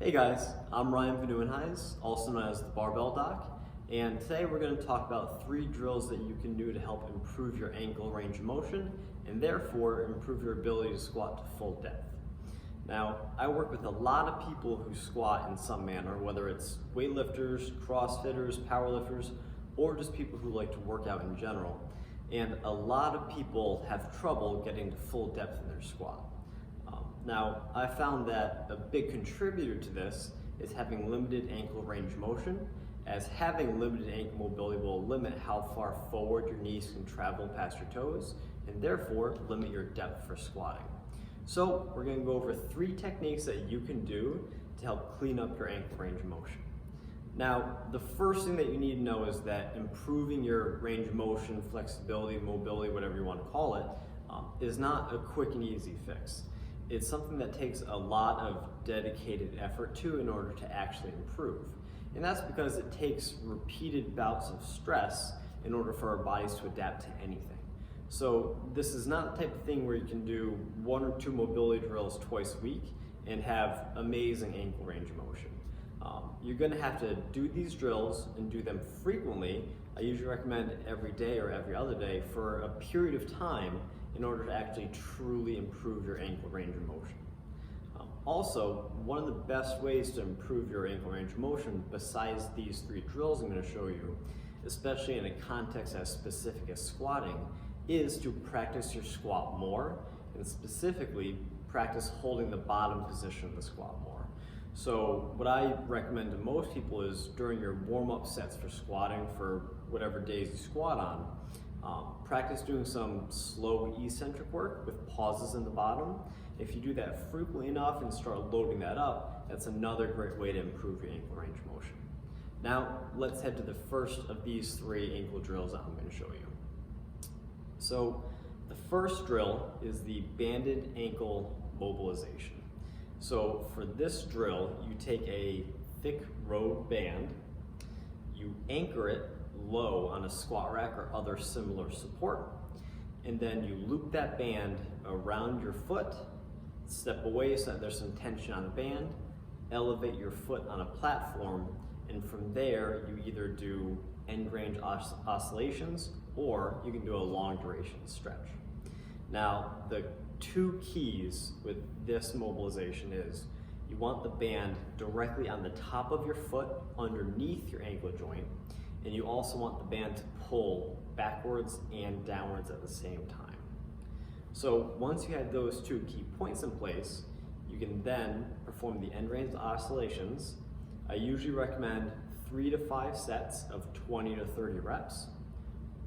Hey guys, I'm Ryan Van Nieuwenhuis, also known as the Barbell Doc, and today we're going to talk about 3 drills that you can do to help improve your ankle range of motion and therefore improve your ability to squat to full depth. Now, I work with a lot of people who squat in some manner, whether it's weightlifters, crossfitters, powerlifters, or just people who like to work out in general. And a lot of people have trouble getting to full depth in their squat. Now, I found that a big contributor to this is having limited ankle range of motion, as having limited ankle mobility will limit how far forward your knees can travel past your toes, and therefore limit your depth for squatting. So we're going to go over 3 techniques that you can do to help clean up your ankle range of motion. Now, the first thing that you need to know is that improving your range of motion, flexibility, mobility, whatever you want to call it, is not a quick and easy fix. It's something that takes a lot of dedicated effort to in order to actually improve. And that's because it takes repeated bouts of stress in order for our bodies to adapt to anything. So this is not the type of thing where you can do 1 or 2 mobility drills twice a week and have amazing ankle range of motion. You're going to have to do these drills and do them frequently. I usually recommend every day or every other day for a period of time in order to actually truly improve your ankle range of motion. Also, one of the best ways to improve your ankle range of motion, besides these 3 drills I'm going to show you, especially in a context as specific as squatting, is to practice your squat more, and specifically practice holding the bottom position of the squat more. So what I recommend to most people is during your warm-up sets for squatting for whatever days you squat on, practice doing some slow eccentric work with pauses in the bottom. If you do that frequently enough and start loading that up, that's another great way to improve your ankle range of motion. Now, let's head to the first of these 3 ankle drills that I'm going to show you. So, the first drill is the banded ankle mobilization. So, for this drill, you take a thick road band, you anchor it low on a squat rack or other similar support, and then you loop that band around your foot, step away so that there's some tension on the band, elevate your foot on a platform, and from there you either do end range oscillations or you can do a long duration stretch. Now, the 2 keys with this mobilization is you want the band directly on the top of your foot underneath your ankle joint, and you also want the band to pull backwards and downwards at the same time. So once you have those 2 key points in place, you can then perform the end range oscillations. I usually recommend 3 to 5 sets of 20 to 30 reps,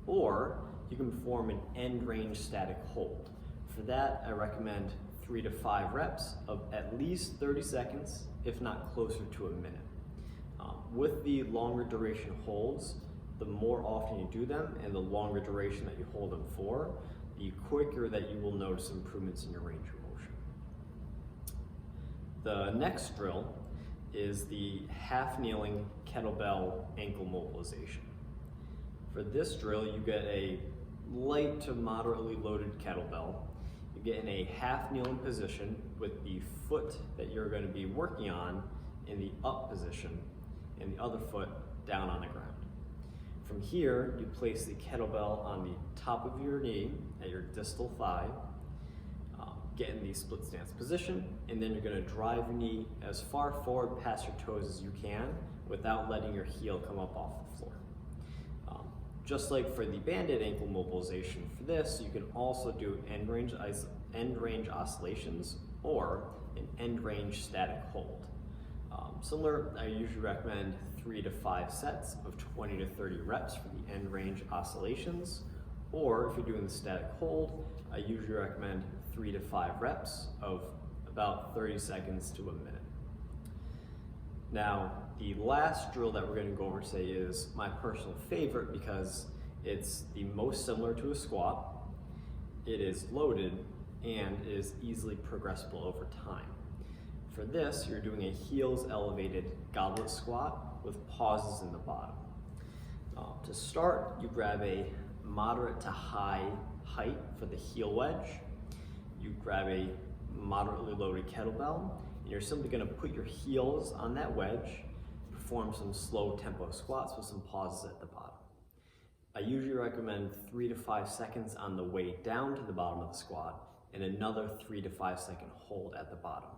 or you can perform an end range static hold. For that, I recommend 3 to 5 reps of at least 30 seconds, if not closer to a minute. With the longer duration holds, the more often you do them and the longer duration that you hold them for, the quicker that you will notice improvements in your range of motion. The next drill is the half kneeling kettlebell ankle mobilization. For this drill, you get a light to moderately loaded kettlebell. You get in a half kneeling position with the foot that you're going to be working on in the up position and the other foot down on the ground. From here, you place the kettlebell on the top of your knee at your distal thigh, get in the split stance position, and then you're going to drive your knee as far forward past your toes as you can without letting your heel come up off the floor. Just like for the banded ankle mobilization, for this you can also do end range oscillations or an end range static hold. Similar, I usually recommend 3 to 5 sets of 20 to 30 reps for the end range oscillations, or if you're doing the static hold, I usually recommend 3 to 5 reps of about 30 seconds to a minute. Now, the last drill that we're going to go over today is my personal favorite because it's the most similar to a squat, it is loaded, and it is easily progressible over time. For this, you're doing a heels elevated goblet squat with pauses in the bottom. To start, you grab a moderate to high height for the heel wedge. You grab a moderately loaded kettlebell, And you're simply gonna put your heels on that wedge, perform some slow tempo squats with some pauses at the bottom. I usually recommend 3 to 5 seconds on the way down to the bottom of the squat and another 3 to 5 second hold at the bottom.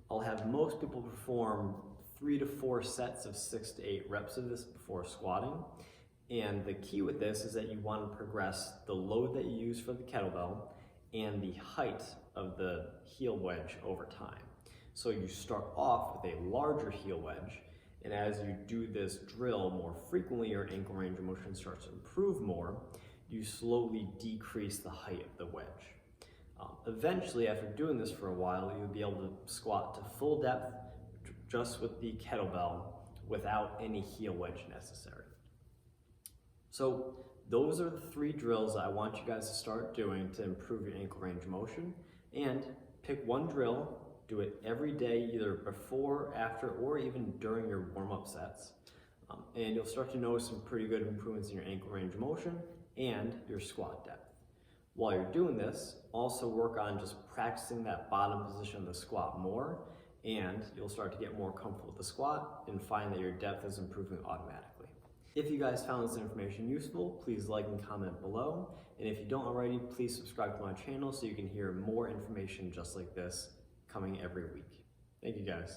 I'll have most people perform 3 to 4 sets of 6 to 8 reps of this before squatting. And the key with this is that you want to progress the load that you use for the kettlebell and the height of the heel wedge over time. So you start off with a larger heel wedge, and as you do this drill more frequently, your ankle range of motion starts to improve more. You slowly decrease the height of the wedge. Eventually, after doing this for a while, you'll be able to squat to full depth just with the kettlebell without any heel wedge necessary. So those are the 3 drills I want you guys to start doing to improve your ankle range of motion. And pick one drill, do it every day, either before, after, or even during your warm-up sets. And you'll start to notice some pretty good improvements in your ankle range of motion and your squat depth. While you're doing this, also work on just practicing that bottom position of the squat more, and you'll start to get more comfortable with the squat and find that your depth is improving automatically. If you guys found this information useful, please like and comment below. And if you don't already, please subscribe to my channel so you can hear more information just like this coming every week. Thank you guys.